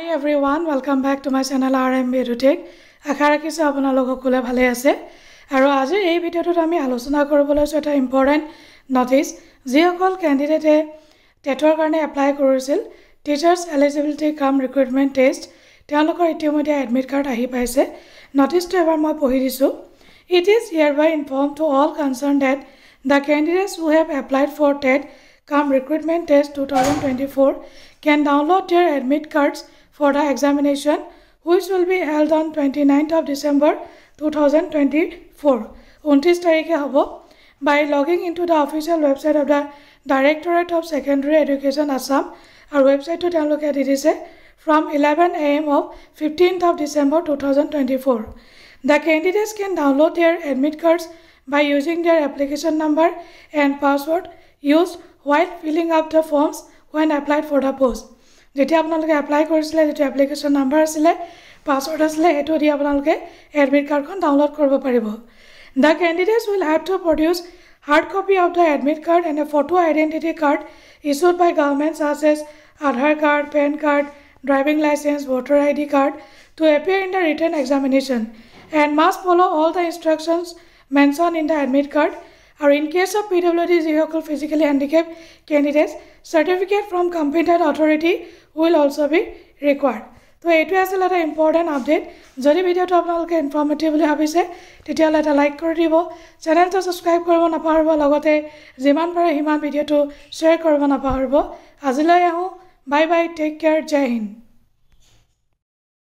Hi everyone, welcome back to my channel RM EduTech. আশা ৰাখিছো আপোনালোক সকলে ভালে আছে আৰু আজি এই ভিডিওটোত আমি আলোচনা কৰিবলৈ আছে এটা ইম্পৰ্টেন্ট নটিচ যিসকল ক্যান্ডিডেটে টেটৰ কাৰণে এপ্লাই কৰিছিল টিচাৰ্স এলিজিবিলিটি কাম ৰিক্ৰুটমেন্ট টেষ্ট তেওঁলোকৰ ইতিমধ্যে এডমিট কাৰ্ড আহি পাইছে নটিচটো এবাৰ মই পঢ়ি দিছো It is hereby informed to all concerned that the candidates who have applied for TET CUM Recruitment Test 2024 can download their admit cards for the examination, which will be held on 29th of December 2024. 29 tarikhe hobo by logging into the official website of the Directorate of Secondary Education Assam. Our website to download it is from 11 a.m. of 15th of December 2024. The candidates can download their admit cards by using their application number and password used while filling up the forms when applied for the post. Jeti apnaloke apply korisile jeto application number asile password asile eto di apnaloke admit card kon download koribo paribo. The candidates will have to produce hard copy of the admit card and a photo identity card issued by government such as Aadhaar card, PAN card, driving license, voter ID card to appear in the written examination and must follow all the instructions mentioned in the admit card. Or in case of PWD vehicle physically handicapped candidates, certificate from competent authority will also be required. So it was a important update. Jodi video to apnaloke informative boli bhabise tetiale eta like kori dibo, channel to subscribe koribo napaharibo, logote jiman pare himan video to share koribo napaharibo. Azilai ahu, bye bye, take care, Jai Hind.